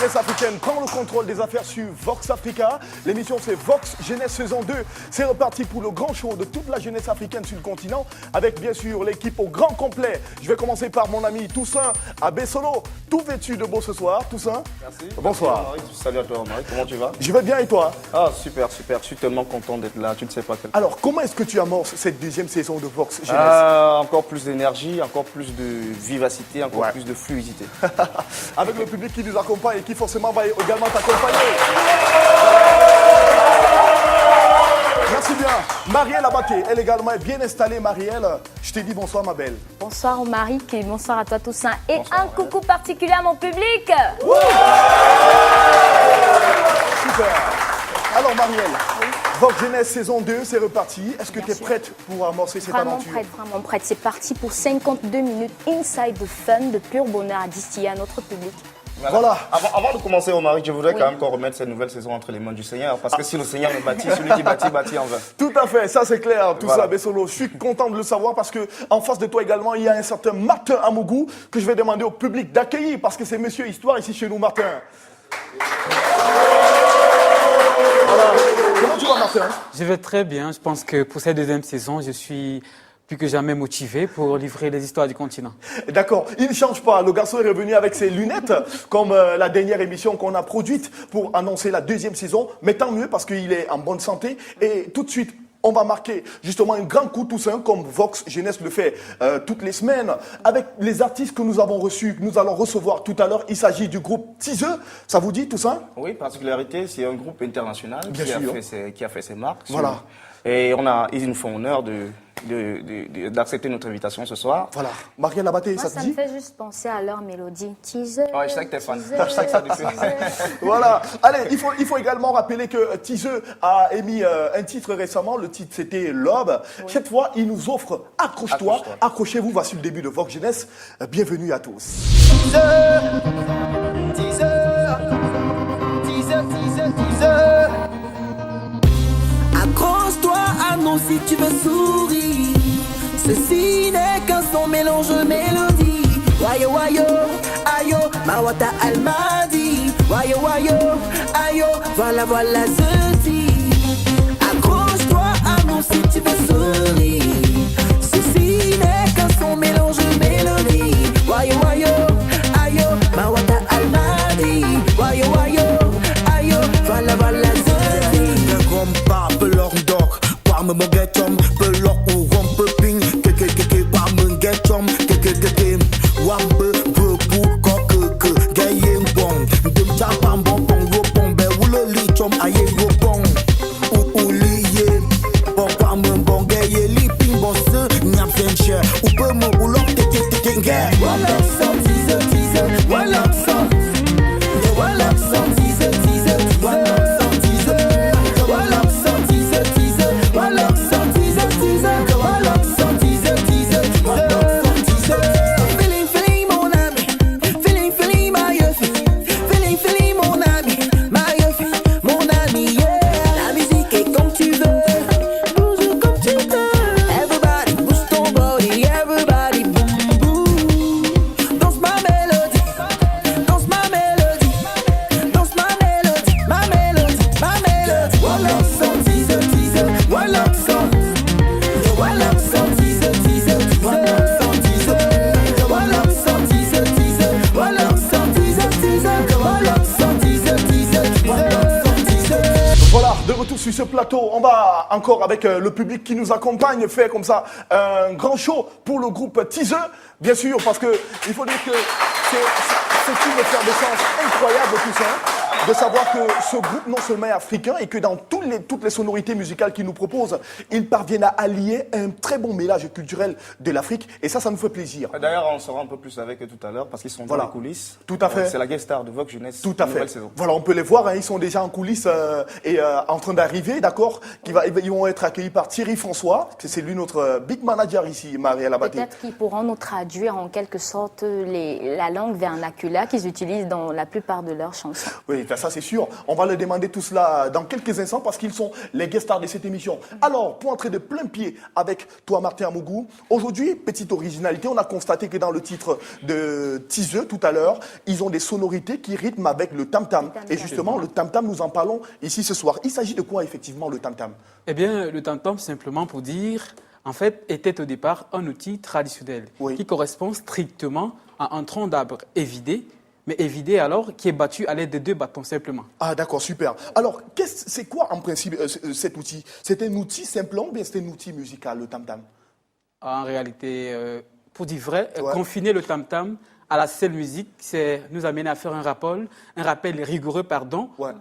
jeunesse africaine prend le contrôle des affaires sur Vox Africa. L'émission c'est Vox Jeunesse saison 2. C'est reparti pour le grand show de toute la jeunesse africaine sur le continent avec bien sûr l'équipe au grand complet. Je vais commencer par mon ami Toussaint Abessolo, tout vêtu de beau ce soir. Toussaint, merci. Bonsoir. Merci, salut à toi Marie, comment tu vas? Je vais bien et toi? Ah super, je suis tellement content d'être là, tu ne sais pas quel... Alors comment est-ce que tu amorces cette deuxième saison de Vox Jeunesse? Encore plus d'énergie, encore plus de vivacité, encore plus de fluidité. Avec le public qui nous accompagne et qui forcément va également t'accompagner. Merci bien. Marielle Abaké, elle également est bien installée. Marielle, je te dis bonsoir ma belle. Bonsoir Omaric et bonsoir à toi Toussaint. Et bonsoir, un coucou particulier à mon public. Super. Alors Marielle, Vox Jeunesse saison 2, c'est reparti. Est-ce que tu es prête pour amorcer cette aventure? Vraiment prête. C'est parti pour 52 minutes inside de fun, de pur bonheur à distiller à notre public. Voilà. Avant de commencer, Omar, je voudrais quand même qu'on remette cette nouvelle saison entre les mains du Seigneur. Parce que si le Seigneur nous bâtit, celui qui bâtit, bâtit en vain. Tout à fait, ça c'est clair, tout ça, Bessolo. Je suis content de le savoir parce que en face de toi également, il y a un certain Martin Amougou que je vais demander au public d'accueillir parce que c'est Monsieur Histoire ici chez nous, Martin. Voilà. Comment tu vas, Martin? Je vais très bien. Je pense que pour cette deuxième saison, je suis plus que jamais motivé pour livrer les histoires du continent. D'accord, il ne change pas. Le garçon est revenu avec ses lunettes, comme la dernière émission qu'on a produite pour annoncer la deuxième saison. Mais tant mieux parce qu'il est en bonne santé. Et tout de suite, on va marquer justement un grand coup Toussaint, comme Vox Jeunesse le fait toutes les semaines, avec les artistes que nous avons reçus, que nous allons recevoir tout à l'heure. Il s'agit du groupe Tiseux. Ça vous dit, Toussaint? Oui, particularité, c'est un groupe international qui a fait ses marques. Voilà. Et ils nous font honneur d'accepter notre invitation ce soir. Voilà. Marielle Abaté, ça te dit? Ça me fait juste penser à leur mélodie. Teaser. Ouais, je sais que t'es fan. Je sais que ça te fait. Voilà. Allez, il faut également rappeler que Tiseux a émis un titre récemment. Le titre, c'était L'Aube. Oui. Cette fois, il nous offre Accroche-toi. Accrochez-vous. Voici le début de Vox Jeunesse. Bienvenue à tous. Teaser, teaser, teaser, teaser, teaser. Accroche-toi à nous si tu veux sourire. Ceci n'est qu'un son mélange mélodie. Wayo wayo, ayo, Mawata Almadi. Wayo wayo, ayo, voilà voilà ceci. Accroche-toi à nous si tu veux sourire. Ceci n'est qu'un son mélange mélodie. Wayo wayo, ayo, Mawata Almadi. Wayo wayo, ayo, voilà voilà ceci. Me get chum, pelok ou rompe ping, que pas me get chum, que wambe bepu coque gaye bon, de chapam bon bon ropon be ou le li chum aye ropon ou liye bon pas me bon gaye li ping bon se nyap cher ou peu me ou l'ok te gaye voilà son teaser voilà son teaser voilà son teaser voilà son teaser voilà son teaser voilà son teaser feeling mon ami feeling my feeling mon ami yeah la musique est comme tu veux bouge comme tu veux everybody bouge ton body everybody boom boom danse ma mélodie danse ma mélodie danse ma mélodie voilà son teaser voilà son voilà son teaser voilà son teaser voilà son teaser voilà son teaser. Voilà, de retour sur ce plateau, on va encore avec le public qui nous accompagne faire comme ça un grand show pour le groupe Tiseux, bien sûr, parce que il faut dire que c'est une effervescence incroyable tout ça, de savoir que ce groupe non seulement est africain et que dans toutes les sonorités musicales qu'ils nous proposent, ils parviennent à allier un très bon mélange culturel de l'Afrique et ça nous fait plaisir. D'ailleurs, on saura un peu plus avec eux tout à l'heure parce qu'ils sont dans les coulisses. Tout à fait. C'est la guest star de Vox Jeunesse. Tout à fait. Saison. Voilà, on peut les voir, hein, ils sont déjà en coulisses et en train d'arriver, d'accord. Ils vont être accueillis par Thierry François, c'est lui notre big manager ici, Marielle Abaté. Peut-être qu'ils pourront nous traduire en quelque sorte la langue vernaculaire qu'ils utilisent dans la plupart de leurs chansons. Oui, Ben ça c'est sûr, on va leur demander tout cela dans quelques instants parce qu'ils sont les guest stars de cette émission. Alors, pour entrer de plein pied avec toi Martin Amougou, aujourd'hui, petite originalité, on a constaté que dans le titre de Teaseux tout à l'heure, ils ont des sonorités qui rythment avec le tam-tam. Et justement, le tam-tam, nous en parlons ici ce soir. Il s'agit de quoi effectivement le tam-tam? Eh bien, le tam-tam, simplement pour dire, en fait, était au départ un outil traditionnel qui correspond strictement à un tronc d'arbre évidé, mais évidé alors qui est battu à l'aide de 2 bâtons simplement. Ah d'accord, super. Alors, c'est quoi en principe cet outil? C'est un outil simplement ou bien c'est un outil musical, le tam-tam? En réalité, pour dire vrai, confiner le tam-tam à la seule musique, c'est nous amener à faire un rappel rigoureux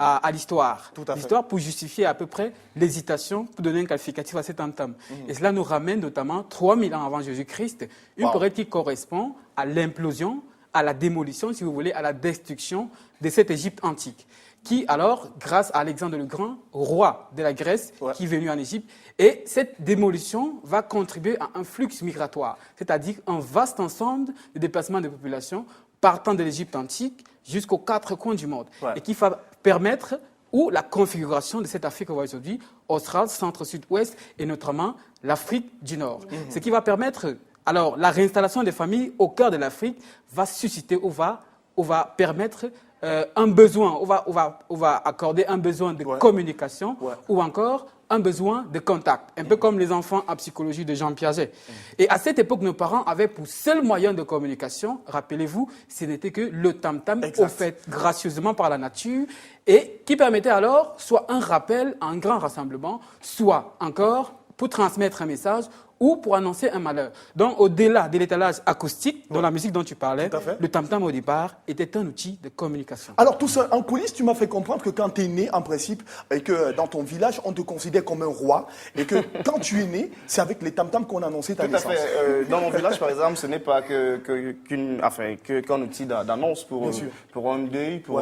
à l'histoire. L'histoire pour justifier à peu près l'hésitation, pour donner un qualificatif à cet tam-tam. Et cela nous ramène notamment 3000 ans avant Jésus-Christ, une période qui correspond à l'implosion, à la démolition, si vous voulez, à la destruction de cette Égypte antique, qui alors, grâce à Alexandre le Grand, roi de la Grèce, qui est venu en Égypte, et cette démolition va contribuer à un flux migratoire, c'est-à-dire un vaste ensemble de déplacements de population partant de l'Égypte antique jusqu'aux 4 coins du monde, et qui va permettre la configuration de cette Afrique qu'on voit aujourd'hui, australe, centre, sud, ouest, et notamment l'Afrique du Nord. Ce qui va permettre... Alors, la réinstallation des familles au cœur de l'Afrique va susciter ou va permettre un besoin, on va accorder un besoin de communication ou encore un besoin de contact, un peu comme les enfants en psychologie de Jean Piaget. Et à cette époque, nos parents avaient pour seul moyen de communication, rappelez-vous, ce n'était que le tam-tam offert gracieusement par la nature et qui permettait alors soit un rappel à un grand rassemblement, soit encore pour transmettre un message ou pour annoncer un malheur. Donc, au-delà de l'étalage acoustique, dans la musique dont tu parlais, le tam-tam, au départ, était un outil de communication. Alors, tout ça, en coulisses, tu m'as fait comprendre que quand tu es né, en principe, et que dans ton village, on te considère comme un roi, et que quand tu es né, c'est avec les tam-tams qu'on a annoncé ta naissance. Tout à fait. Dans mon village, par exemple, ce n'est pas qu'un outil d'annonce pour un deuil, pour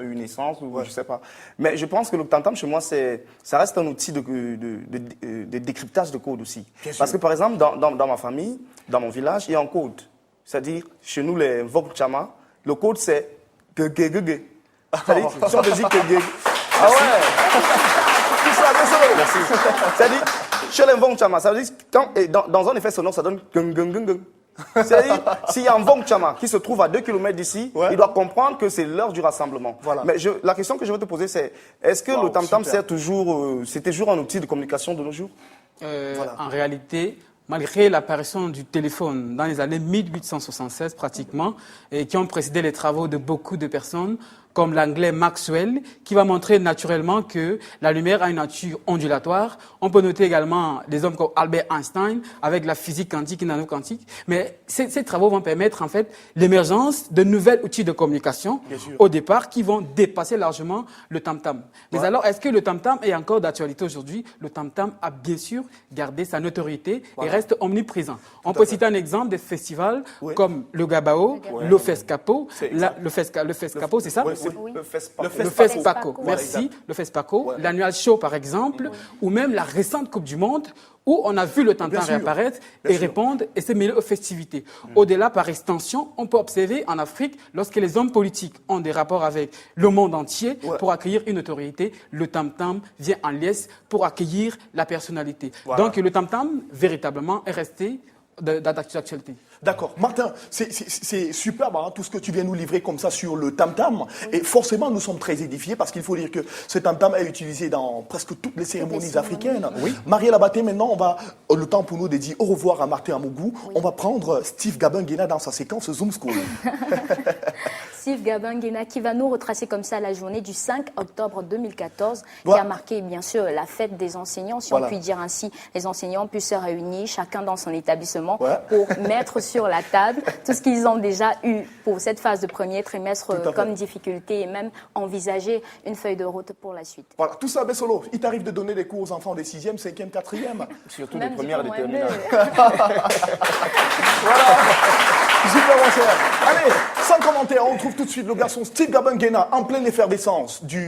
une naissance, ou je ne sais pas. Mais je pense que le tam-tam, chez moi, ça reste un outil de décryptage de code aussi. Parce que, par exemple, dans ma famille, dans mon village, il y a un code. C'est-à-dire, chez nous, les Vokchama, le code, c'est ge. C'est-à-dire, si on te dit que ge. Ah ouais! Tout ça, merci. C'est-à-dire, chez les Vokchama, ça veut dire que dans un effet sonore, ça donne gung. C'est-à-dire, s'il y a un Vokchama qui se trouve à 2 km d'ici, il doit comprendre que c'est l'heure du rassemblement. Voilà. Mais la question que je veux te poser, c'est est-ce que le tam-tam c'est toujours un outil de communication de nos jours? En réalité, malgré l'apparition du téléphone dans les années 1876 pratiquement, et qui ont précédé les travaux de beaucoup de personnes, comme l'anglais Maxwell, qui va montrer naturellement que la lumière a une nature ondulatoire. On peut noter également des hommes comme Albert Einstein, avec la physique quantique et nano-quantique. Mais ces travaux vont permettre en fait l'émergence de nouveaux outils de communication, au départ, qui vont dépasser largement le tam-tam. Mais alors, est-ce que le tam-tam est encore d'actualité aujourd'hui? Le tam-tam a bien sûr gardé sa notoriété et reste omniprésent. On peut citer un exemple des festivals comme le Gabao, le Fescapo, le Fescapo, c'est ça? Le FESPACO, merci, le FESPACO, l'annual show par exemple, ou même la récente Coupe du Monde, où on a vu le tam-tam réapparaître et répondre et se mêler aux festivités. Au-delà, par extension, on peut observer en Afrique, lorsque les hommes politiques ont des rapports avec le monde entier pour accueillir une autorité, le tam-tam vient en liesse pour accueillir la personnalité. Donc le tam-tam, véritablement, est resté d'actualité. D'accord. Martin, c'est superbe hein, tout ce que tu viens nous livrer comme ça sur le tam-tam. Et forcément, nous sommes très édifiés parce qu'il faut dire que ce tam-tam est utilisé dans presque toutes les cérémonies africaines. Marielle Abaté, maintenant, on va, le temps pour nous de dire au revoir à Martin Amougou. On va prendre Steve Gabin-Guéna dans sa séquence Zoom School. Steve Gabin-Guéna qui va nous retracer comme ça la journée du 5 octobre 2014 qui a marqué bien sûr la fête des enseignants, si on peut dire ainsi. Les enseignants puissent se réunir, chacun dans son établissement, pour mettre sur la table tout ce qu'ils ont déjà eu pour cette phase de premier trimestre comme difficulté et même envisager une feuille de route pour la suite. Voilà, tout ça, Bessolo, il t'arrive de donner des cours aux enfants des 6e, 5e, 4e. Surtout des premières et des terminales. Voilà, super mon cher. Allez, sans commentaire, on trouve tout de suite le garçon Steve Gabin-Guéna en pleine effervescence du